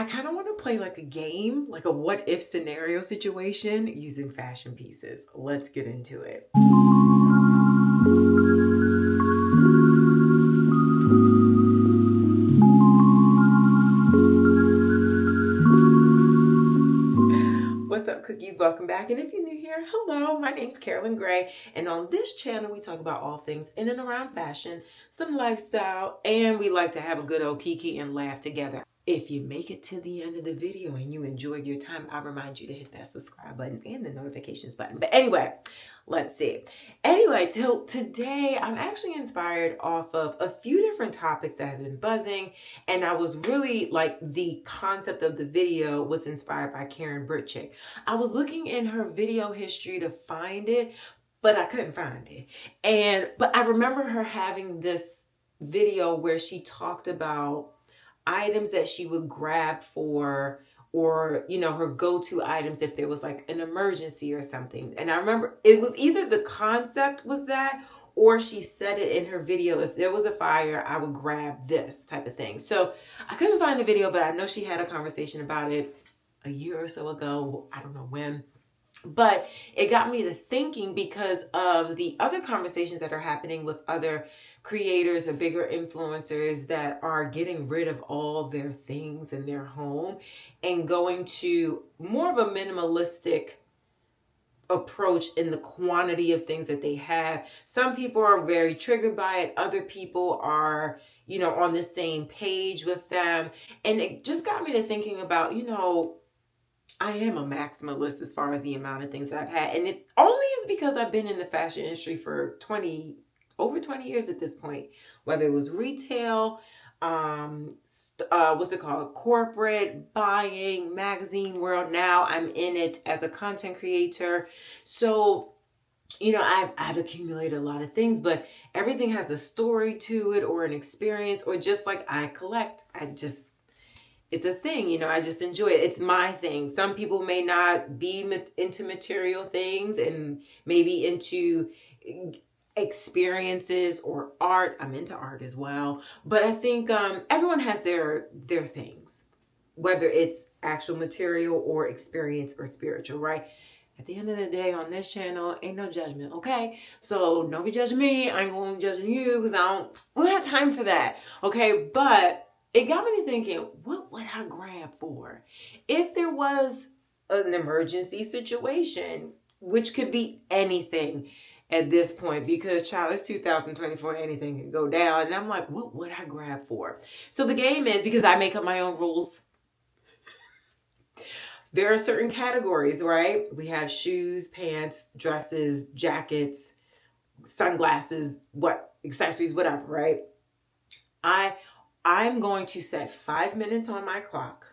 I kind of want to play like a game, like a what if scenario situation using fashion pieces. Let's get into it. What's up, cookies? Welcome back. And if you're new here, hello, my name's Carolyn Gray. And on this channel, we talk about all things in and around fashion, some lifestyle, and we like to have a good old kiki and laugh together. If you make it to the end of the video and you enjoyed your time, I remind you to hit that subscribe button and the notifications button. But anyway, let's see. Anyway, till today, I'm actually inspired off of a few different topics that have been buzzing. And I was really like, the concept of the video was inspired by Karen Britchick. I was looking in her video history to find it, but I couldn't find it. But I remember her having this video where she talked about items that she would grab for, or, you know, her go-to items if there was like an emergency or something. And I remember it was either the concept was that, or she said it in her video, if there was a fire, I would grab this type of thing. So I couldn't find the video, but I know she had a conversation about it a year or so ago. I don't know when. But it got me to thinking because of the other conversations that are happening with other creators or bigger influencers that are getting rid of all their things in their home and going to more of a minimalistic approach in the quantity of things that they have. Some people are very triggered by it. Other people are, you know, on the same page with them. And it just got me to thinking about, you know, I am a maximalist as far as the amount of things that I've had. And it only is because I've been in the fashion industry for over 20 years at this point, whether it was retail, what's it called? Corporate, buying, magazine world. Now I'm in it as a content creator. So, you know, I've accumulated a lot of things, but everything has a story to it or an experience, or just like I collect. It's a thing, you know, I just enjoy it. It's my thing. Some people may not be into material things and maybe into experiences or art. I'm into art as well. But I think everyone has their things, whether it's actual material or experience or spiritual, right? At the end of the day, on this channel, ain't no judgment, okay? So don't be judging me. I ain't going to be judging you because we don't have time for that, okay? But it got me to thinking, what would I grab for? If there was an emergency situation, which could be anything at this point, because child, it's 2024, anything can go down. And I'm like, what would I grab for? So the game is, because I make up my own rules, there are certain categories, right? We have shoes, pants, dresses, jackets, sunglasses, accessories, whatever, right? I'm going to set 5 minutes on my clock,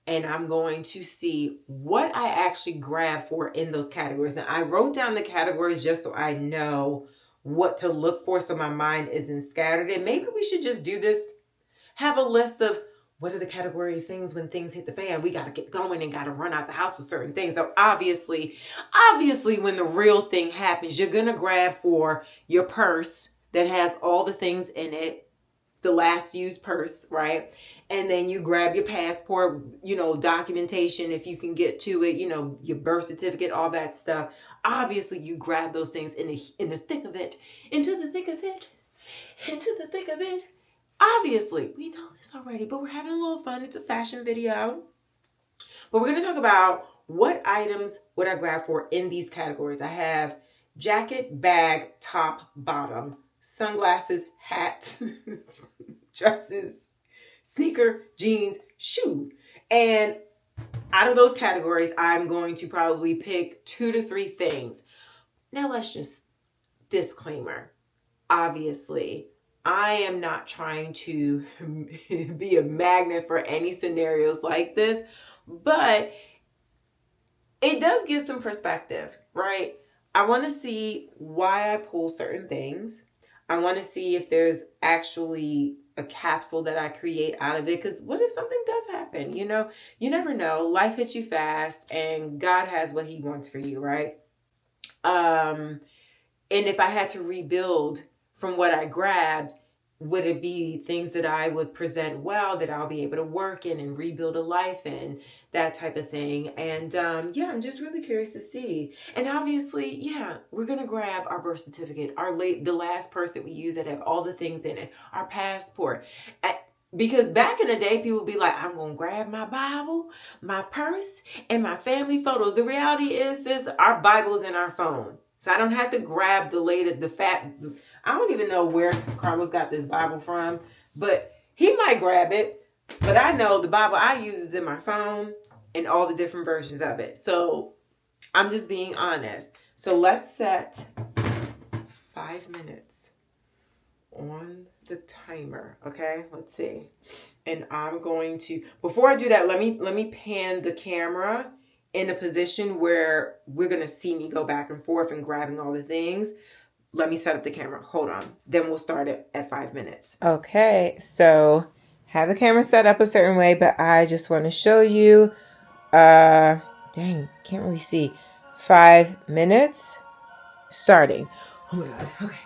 and I'm going to see what I actually grab for in those categories. And I wrote down the categories just so I know what to look for, so my mind isn't scattered. And maybe we should just do this, have a list of what are the category of things when things hit the fan. We got to get going and got to run out the house with certain things. So obviously, when the real thing happens, you're going to grab for your purse that has all the things in it, the last used purse, right? And then you grab your passport, you know, documentation, if you can get to it, you know, your birth certificate, all that stuff. Obviously, you grab those things in the thick of it, into the thick of it. Obviously, we know this already, but we're having a little fun. It's a fashion video. But we're going to talk about what items would I grab for in these categories. I have jacket, bag, top, bottom, sunglasses, hats, dresses, sneaker, jeans, shoe. And out of those categories, I'm going to probably pick 2 to 3 things. Now let's just, disclaimer, obviously, I am not trying to be a magnet for any scenarios like this, but it does give some perspective, right? I want to see why I pull certain things. I want to see if there's actually a capsule that I create out of it. Because what if something does happen? You know, you never know. Life hits you fast and God has what he wants for you, right? And if I had to rebuild from what I grabbed, would it be things that I would present well, that I'll be able to work in and rebuild a life in, that type of thing. And yeah, I'm just really curious to see. And obviously, yeah, we're gonna grab our birth certificate, the last purse that we use that have all the things in it, our passport. Because back in the day, people would be like, I'm gonna grab my Bible, my purse, and my family photos. The reality is, sis, our Bible's in our phone. So I don't have to grab I don't even know where Carlos got this Bible from, but he might grab it. But I know the Bible I use is in my phone and all the different versions of it. So I'm just being honest. So let's set 5 minutes on the timer. Okay, let's see. And I'm going to, before I do that, let me pan the camera in a position where we're going to see me go back and forth and grabbing all the things. Let me set up the camera. Hold on. Then we'll start it at 5 minutes. Okay, so have the camera set up a certain way, but I just want to show you, dang, can't really see. 5 minutes starting. Oh my God, okay.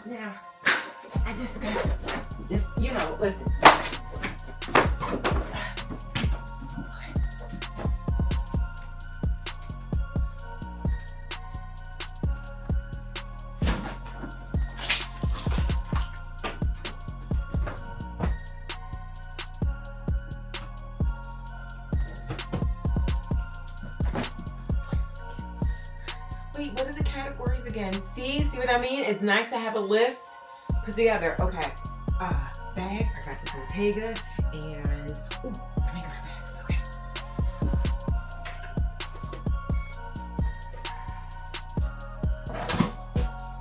Now, I just gotta, listen. Wait, what are the categories again? See what I mean? It's nice to have a list put together. Okay. Bag. I got the Bottega and let me grab bags. Okay.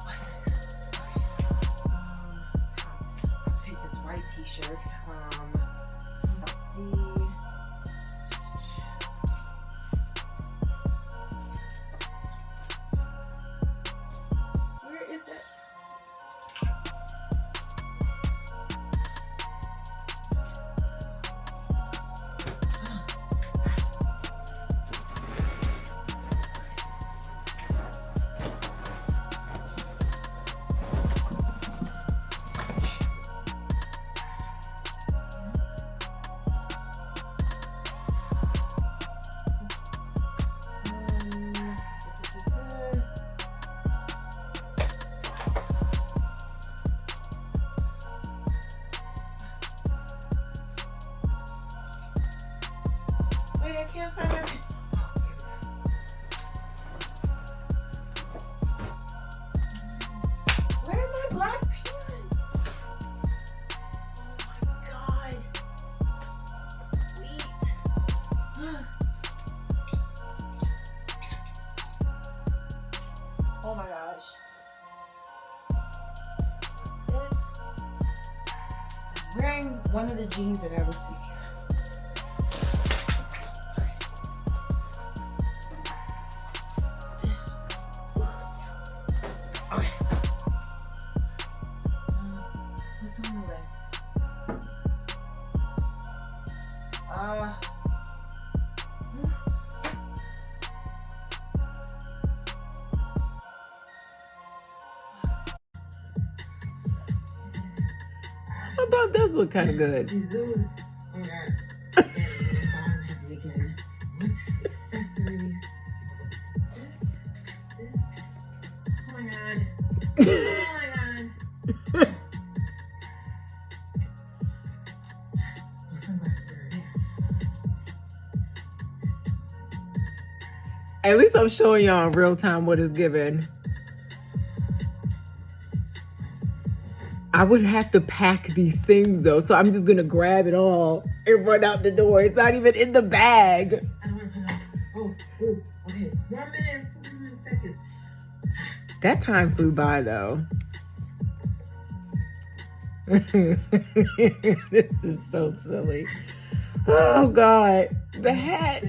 What's next? Okay. I'll take this white t-shirt. Let's see. Where is that? Wait, I can't find it. Where are my black pants? Oh my God. Wait. Oh my gosh. I'm wearing one of the jeans that I would see. How about that look kind of good? Oh my God. At least I'm showing y'all in real time what is given. I would have to pack these things though, so I'm just gonna grab it all and run out the door. It's not even in the bag. I don't want to put on. Oh, okay. 1 minute and 41 seconds. That time flew by though. This is so silly. Oh God, the hat.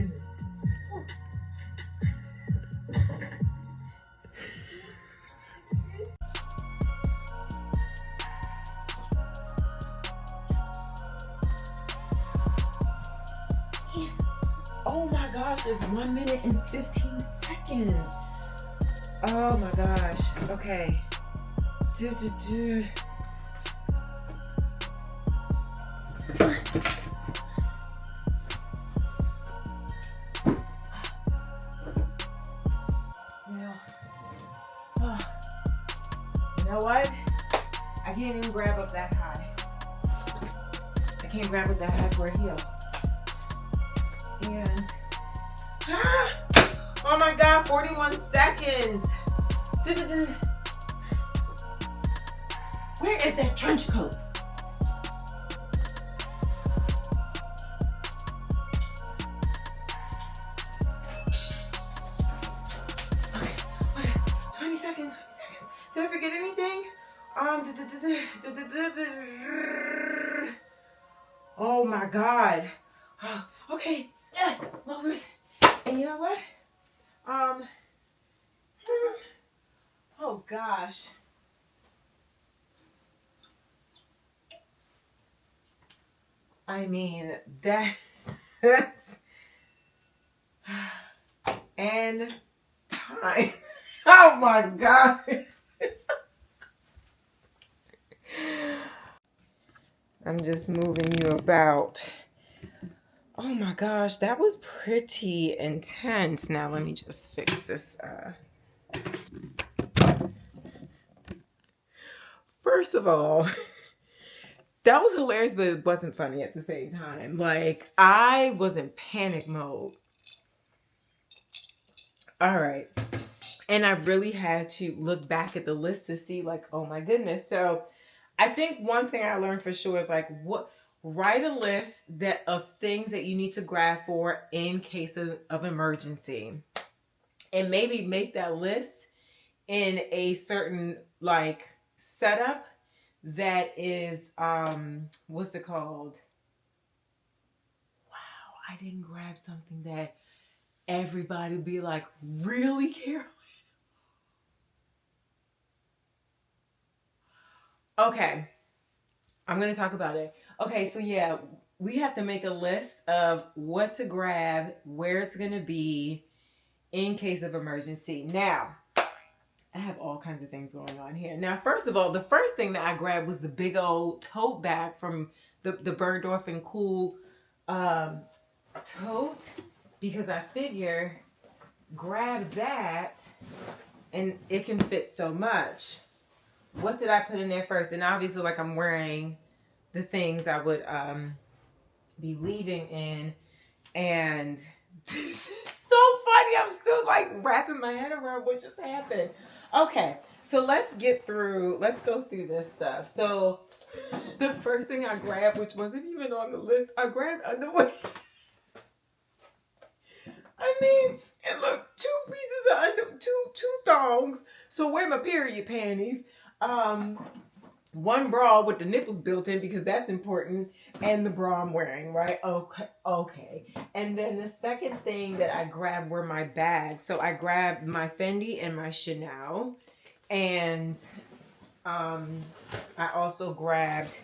Oh my gosh, it's 1 minute and 15 seconds. Oh my gosh. Okay. Do, do, do. Now, oh, you know what? I can't even grab up that high. I can't grab up that high for a heel. And, oh my God, 41 seconds. Where is that trench coat? Okay, 20 seconds, 20 seconds. Did I forget anything? Oh my God. Okay, lowers. And you know what? Oh gosh. I mean, that's and time. Oh my God. I'm just moving you about. Oh my gosh, that was pretty intense. Now let me just fix this. First of all, that was hilarious, but it wasn't funny at the same time. Like, I was in panic mode. All right. And I really had to look back at the list to see, like, oh my goodness. So I think one thing I learned for sure is like, write a list of things that you need to grab for in case of emergency. And maybe make that list in a certain like setup that is what's it called? Wow, I didn't grab something that everybody would be like, really, Carolyn? Okay, I'm gonna talk about it. Okay, so yeah, we have to make a list of what to grab, where it's gonna be in case of emergency. Now, I have all kinds of things going on here. Now, first of all, the first thing that I grabbed was the big old tote bag from the Bergdorf and Cool tote, because I figure grab that and it can fit so much. What did I put in there first? And obviously, like, I'm wearing the things I would be leaving in. And this is so funny. I'm still like wrapping my head around what just happened. Okay, so let's go through this stuff. So the first thing I grabbed, which wasn't even on the list, I grabbed underwear. I mean, and look, two pieces of two thongs. So wear my period panties. One bra with the nipples built in because that's important, and the bra I'm wearing, right? Okay. And then the second thing that I grabbed were my bags. So I grabbed my Fendi and my Chanel, and I also grabbed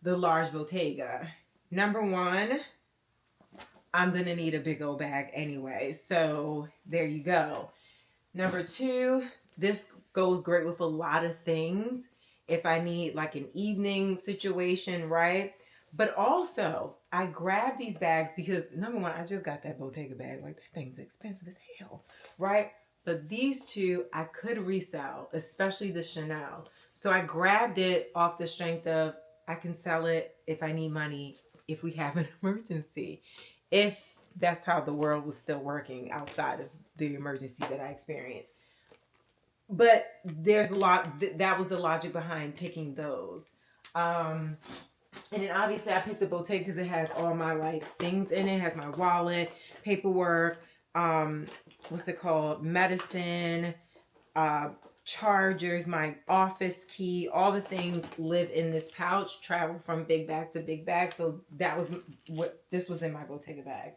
the large Bottega. Number one, I'm gonna need a big old bag anyway, so there you go. Number two, this goes great with a lot of things if I need like an evening situation, right? But also, I grabbed these bags because number one, I just got that Bottega bag. Like, that thing's expensive as hell, right? But these two I could resell, especially the Chanel. So I grabbed it off the strength of I can sell it if I need money, if we have an emergency. If that's how the world was still working outside of the emergency that I experienced. But there's a lot, that was the logic behind picking those. And then obviously I picked the Bottega because it has all my like things in it. It has my wallet, paperwork, what's it called? Medicine, chargers, my office key, all the things live in this pouch, travel from big bag to big bag. So that was this was in my Bottega bag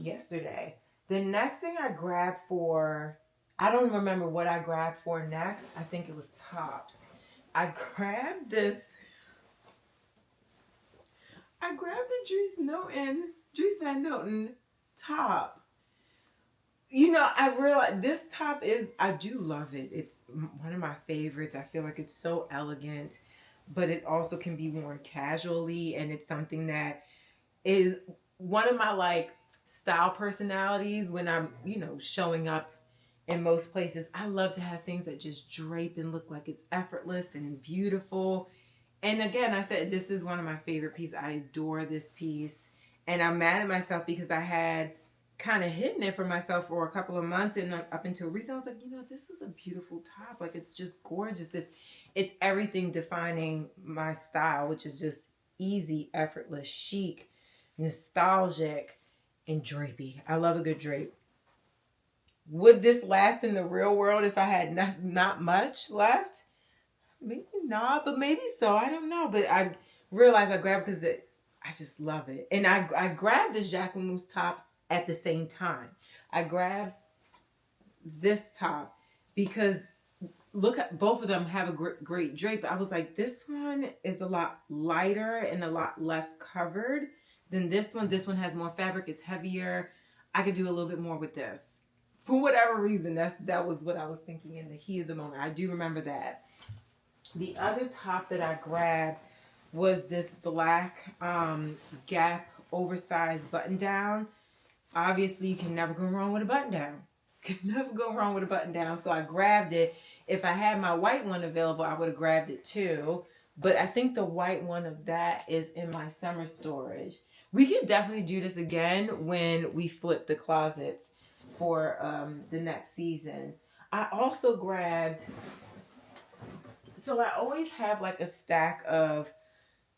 yesterday. The next thing I grabbed for, I don't remember what I grabbed for next. I think it was tops. I grabbed the Dries Van Noten top. You know, I realize this top is, I do love it. It's one of my favorites. I feel like it's so elegant, but it also can be worn casually. And it's something that is one of my like style personalities when I'm, you know, showing up in most places. I love to have things that just drape and look like it's effortless and beautiful. And again, I said this is one of my favorite pieces. I adore this piece. And I'm mad at myself because I had kind of hidden it for myself for a couple of months, and up until recently I was like, you know, this is a beautiful top. Like, it's just gorgeous. It's everything defining my style, which is just easy, effortless, chic, nostalgic, and drapey. I love a good drape. Would this last in the real world if I had not much left? Maybe not, but maybe so. I don't know. But I realized I grabbed because I just love it. And I grabbed this Jacqueline Mousse top at the same time. I grabbed this top because look at both of them have a great drape. I was like, this one is a lot lighter and a lot less covered than this one. This one has more fabric. It's heavier. I could do a little bit more with this. For whatever reason, that was what I was thinking in the heat of the moment. I do remember that. The other top that I grabbed was this black Gap oversized button down. Obviously, you can never go wrong with a button down. Can never go wrong with a button down. So I grabbed it. If I had my white one available, I would have grabbed it too. But I think the white one of that is in my summer storage. We can definitely do this again when we flip the closets for the next season. I also grabbed, so I always have like a stack of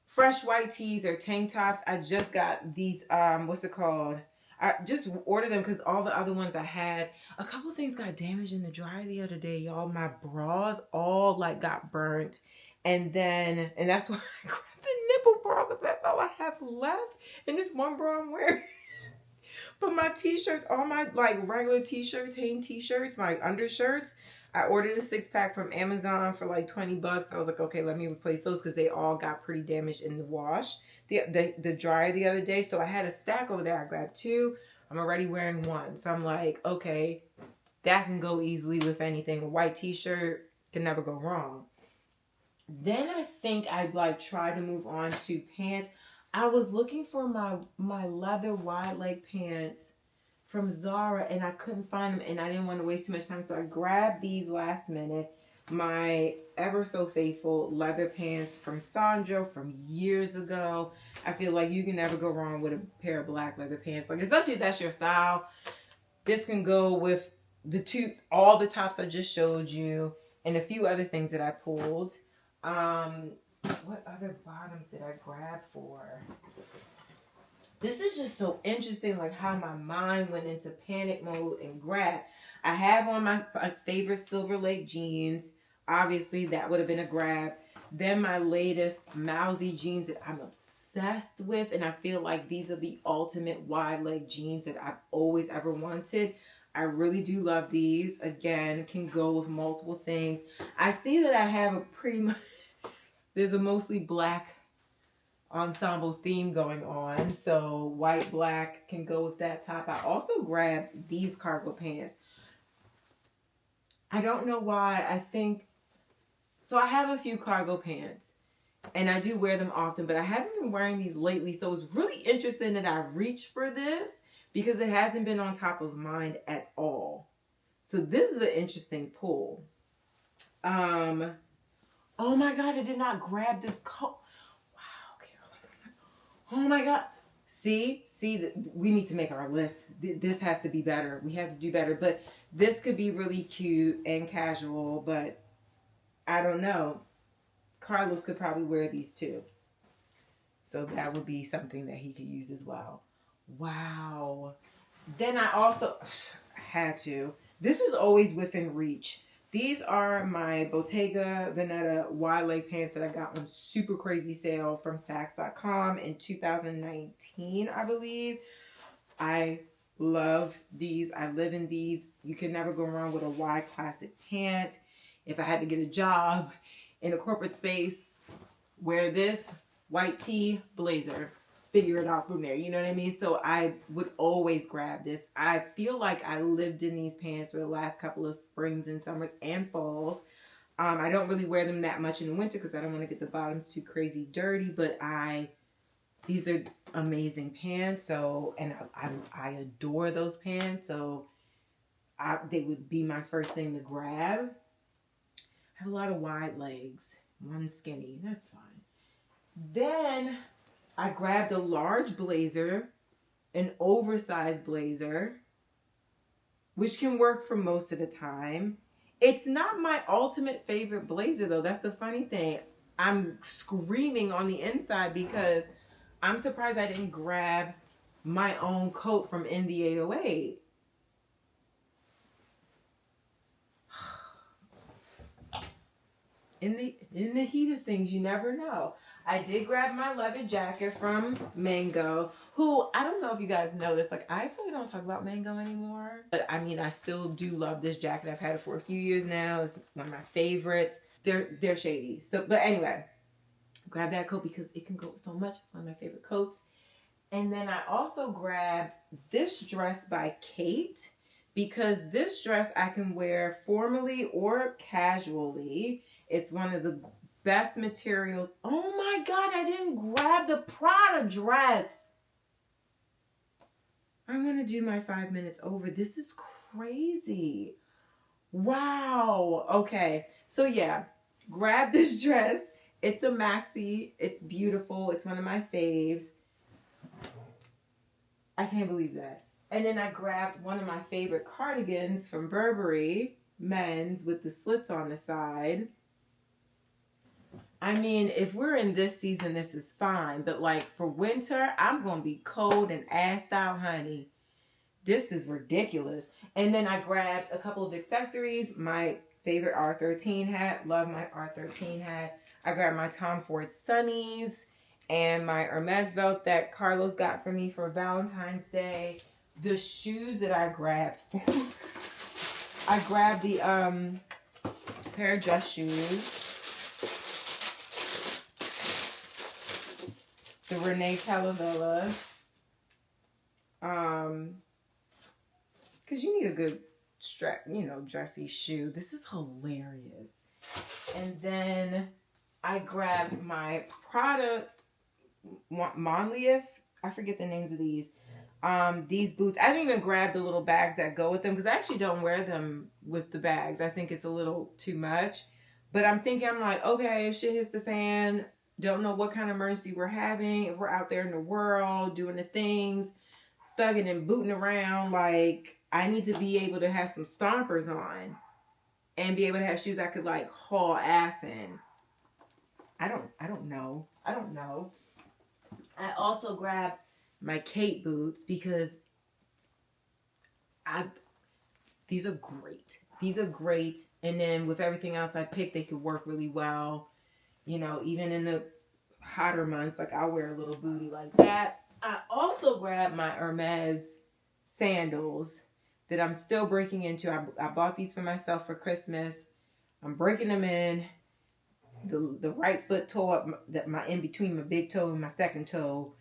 fresh white tees or tank tops. I just got these, what's it called? I just ordered them because all the other ones I had, a couple things got damaged in the dryer the other day, y'all. My bras all like got burnt. And that's why I grabbed the nipple bra because that's all I have left. And this one bra I'm wearing. But my t-shirts, all my like regular t-shirts, Hanes t-shirts, my undershirts, I ordered a 6-pack from Amazon for like $20. I was like, okay, let me replace those because they all got pretty damaged in the wash, the dryer the other day. So I had a stack over there. I grabbed 2. I'm already wearing 1. So I'm like, okay, that can go easily with anything. A white t-shirt can never go wrong. Then I think I'd like try to move on to pants. I was looking for my leather wide leg pants from Zara and I couldn't find them and I didn't want to waste too much time. So I grabbed these last minute. My ever so faithful leather pants from Sandro from years ago. I feel like you can never go wrong with a pair of black leather pants. Like, especially if that's your style. This can go with all the tops I just showed you and a few other things that I pulled. What other bottoms did I grab for? This is just so interesting, like how my mind went into panic mode and grab. I have on my favorite Silver Lake jeans. Obviously, that would have been a grab. Then my latest Mousy jeans that I'm obsessed with. And I feel like these are the ultimate wide leg jeans that I've always ever wanted. I really do love these. Again, can go with multiple things. I see that I have a pretty much, there's a mostly black ensemble theme going on. So white, black can go with that top. I also grabbed these cargo pants. I don't know why. I think, so I have a few cargo pants and I do wear them often, but I haven't been wearing these lately. So it's really interesting that I reached for this because it hasn't been on top of mind at all. So this is an interesting pull. Oh my God, I did not grab this coat. Wow, Carolyn. Oh my God. See, we need to make our list. This has to be better. We have to do better. But this could be really cute and casual, but I don't know. Carlos could probably wear these too. So that would be something that he could use as well. Wow. Then I also had to. This is always within reach. These are my Bottega Veneta wide leg pants that I got on super crazy sale from Saks.com in 2019, I believe. I love these. I live in these. You can never go wrong with a wide classic pant. If I had to get a job in a corporate space, wear this white tee blazer. figure it out from there. You know what I mean? So I would always grab this. I feel like I lived in these pants for the last couple of springs and summers and falls. I don't really wear them that much in the winter because I don't want to get the bottoms too crazy dirty, but these are amazing pants. So, and I adore those pants. So they would be my first thing to grab. I have a lot of wide legs, one skinny, that's fine. Then I grabbed a large blazer, an oversized blazer, which can work for most of the time. It's not my ultimate favorite blazer though. That's the funny thing. I'm screaming on the inside because I'm surprised I didn't grab my own coat from in the 808. In the heat of things, you never know. I did grab my leather jacket from Mango, who, I don't know if you guys know this, like I really don't talk about Mango anymore. But I mean, I still do love this jacket. I've had it for a few years now. It's one of my favorites. They're shady. So, but anyway, grab that coat because it can go so much. It's one of my favorite coats. And then I also grabbed this dress by Kate because this dress I can wear formally or casually. It's one of the best materials. Oh my God, I didn't grab the Prada dress. I'm going to do my 5 minutes over. This is crazy. Wow. Okay. So yeah, grab this dress. It's a maxi. It's beautiful. It's one of my faves. I can't believe that. And then I grabbed one of my favorite cardigans from Burberry, men's, with the slits on the side. I mean, if we're in this season, this is fine. But like for winter, I'm going to be cold and assed out, honey. This is ridiculous. And then I grabbed a couple of accessories. My favorite R13 hat. Love my R13 hat. I grabbed my Tom Ford Sunnies and my Hermes belt that Carlos got for me for Valentine's Day. The shoes that I grabbed. I grabbed the pair of dress shoes. The Renee Calavella. Because you need a good strap, dressy shoe. This is hilarious. And then I grabbed my Prada Monleaf. I forget the names of these. These boots. I didn't even grab the little bags that go with them because I actually don't wear them with the bags. I think it's a little too much. But I'm like, okay, if shit hits the fan, don't know what kind of emergency we're having. If we're out there in the world doing the things, thugging and booting around, like I need to be able to have some stompers on and be able to have shoes I could like haul ass in. I don't know. I also grabbed my Kate boots because these are great. And then with everything else I picked, they could work really well. Even in the hotter months, like I'll wear a little booty like that. I also grabbed my Hermes sandals that I'm still breaking into. I bought these for myself for Christmas. I'm breaking them in. The right foot toe up, in between my big toe and my second toe.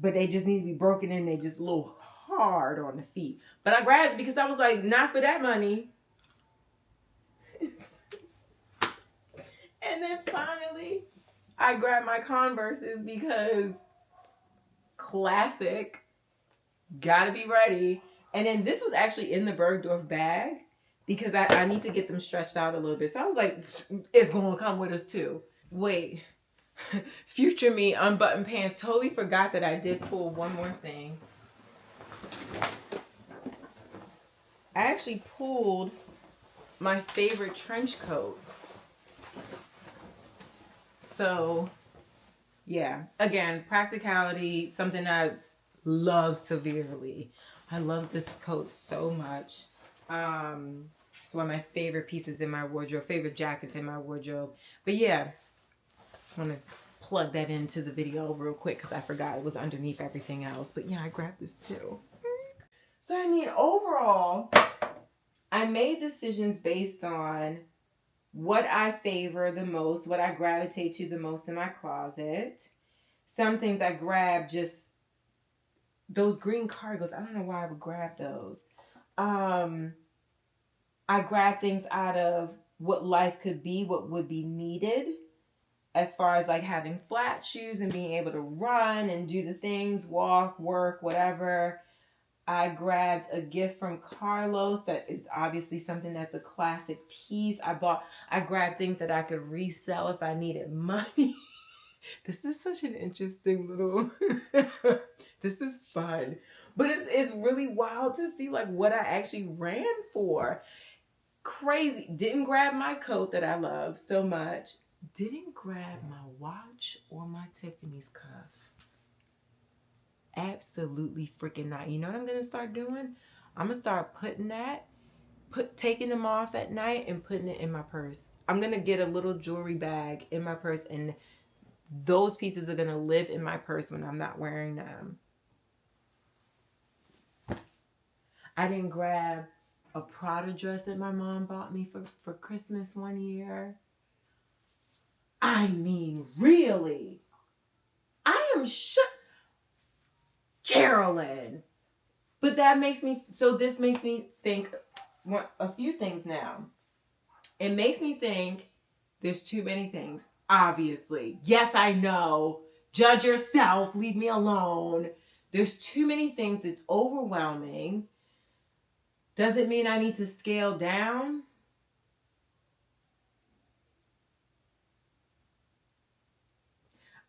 But they just need to be broken in. They just a little hard on the feet. But I grabbed it because I was like, not for that money. And then finally, I grabbed my Converses because classic, gotta be ready. And then this was actually in the Bergdorf bag because I need to get them stretched out a little bit. So I was like, it's gonna come with us too. Wait, future me unbuttoned pants. Totally forgot that I did pull one more thing. I actually pulled my favorite trench coat. So, yeah, again, practicality, something I love severely. I love this coat so much. It's one of my favorite pieces in my wardrobe, favorite jackets in my wardrobe. But yeah, I want to plug that into the video real quick because I forgot it was underneath everything else. But yeah, I grabbed this too. So, I mean, overall, I made decisions based on what I favor the most, what I gravitate to the most in my closet. Some things I grabbed, just those green cargos. I don't know why I would grab those. I grab things out of what life could be, what would be needed, as far as like having flat shoes and being able to run and do the things, walk, work, whatever. I grabbed a gift from Carlos that is obviously something that's a classic piece. I grabbed things that I could resell if I needed money. This is such an interesting little, this is fun. But it's really wild to see like what I actually ran for. Crazy. Didn't grab my coat that I love so much. Didn't grab my watch or my Tiffany's cuff. Absolutely freaking not. You know what I'm going to start doing? I'm going to start putting that, taking them off at night and putting it in my purse. I'm going to get a little jewelry bag in my purse, and those pieces are going to live in my purse when I'm not wearing them. I didn't grab a Prada dress that my mom bought me for Christmas one year. I mean, really? I am shook. Carolyn. But this makes me think a few things now. It makes me think there's too many things, obviously. Yes, I know. Judge yourself. Leave me alone. There's too many things. It's overwhelming. Does it mean I need to scale down?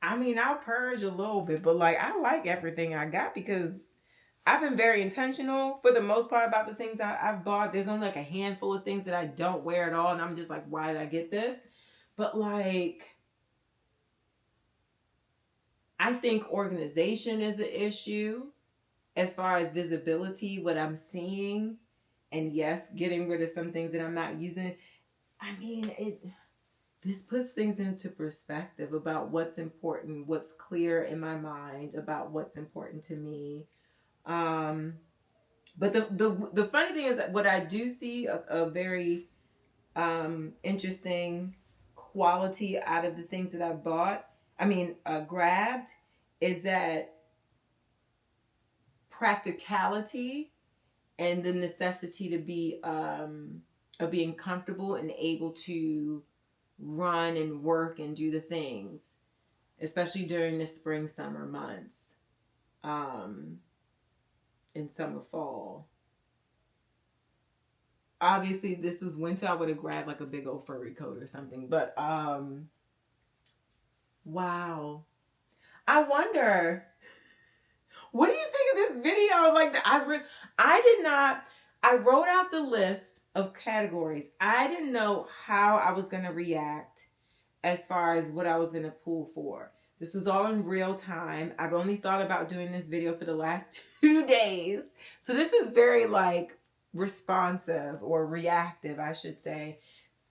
I mean, I'll purge a little bit, but like, I like everything I got because I've been very intentional for the most part about the things I've bought. There's only like a handful of things that I don't wear at all. And I'm just like, why did I get this? But like, I think organization is an issue as far as visibility, what I'm seeing. And yes, getting rid of some things that I'm not using. I mean, this puts things into perspective about what's important, what's clear in my mind about what's important to me. But the funny thing is that what I do see a very interesting quality out of the things that I've grabbed, is that practicality and the necessity to be of being comfortable and able to run and work and do the things, especially during the spring, summer months, in summer, fall. Obviously, this was winter. I would have grabbed like a big old furry coat or something. But wow. I wonder, what do you think of this video? Like, I wrote out the list of categories. I didn't know how I was going to react as far as what I was going to pull for. This was all in real time. I've only thought about doing this video for the last 2 days. So this is very like responsive or reactive, I should say.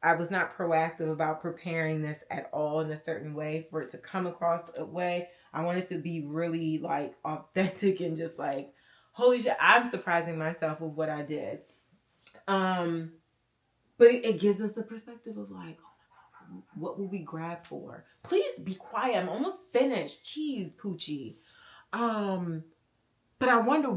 I was not proactive about preparing this at all in a certain way for it to come across a way. I wanted to be really like authentic and just like, holy shit, I'm surprising myself with what I did. But it gives us the perspective of like, oh my God, what will we grab for? Please be quiet. I'm almost finished. Jeez, Poochie. But I wonder,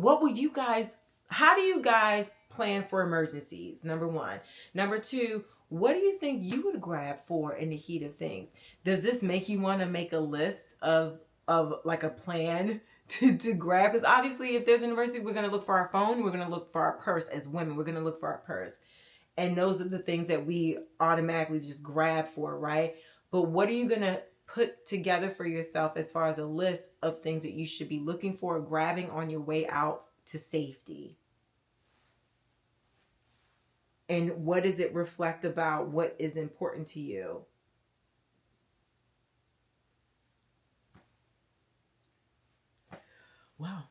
how do you guys plan for emergencies? Number one. Number two, what do you think you would grab for in the heat of things? Does this make you want to make a list of like a plan to grab? Because obviously if there's an emergency, we're going to look for our phone. We're going to look for our purse as women. We're going to look for our purse. And those are the things that we automatically just grab for, right? But what are you going to put together for yourself as far as a list of things that you should be looking for, grabbing on your way out to safety? And what does it reflect about what is important to you? Wow.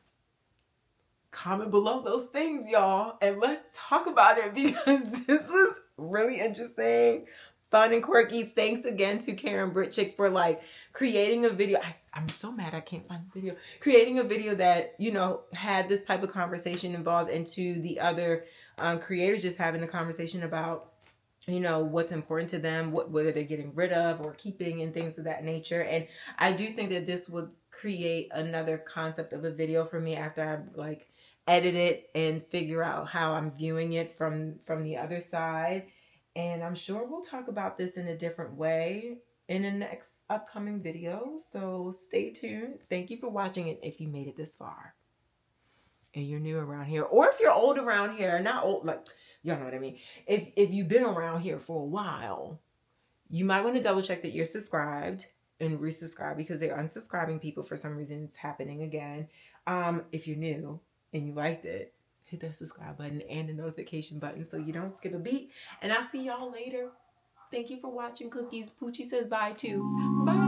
Comment below those things, y'all, and let's talk about it, because this is really interesting, fun, and quirky. Thanks again to Karen Britchick for like creating a video. I'm so mad I can't find the video. Creating a video that, you know, had this type of conversation involved, and to the other creators just having a conversation about you know, what's important to them, what are they getting rid of or keeping, and things of that nature. And I do think that this would create another concept of a video for me after I like edit it and figure out how I'm viewing it from the other side. And I'm sure we'll talk about this in a different way in the next upcoming video. So stay tuned. Thank you for watching it if you made it this far and you're new around here, or if you're old around here, not old, like, y'all know what I mean. If you've been around here for a while, you might want to double check that you're subscribed and resubscribe, because they're unsubscribing people for some reason. It's happening again. If you're new and you liked it, hit that subscribe button and the notification button so you don't skip a beat. And I'll see y'all later. Thank you for watching, cookies. Poochie says bye too. Bye.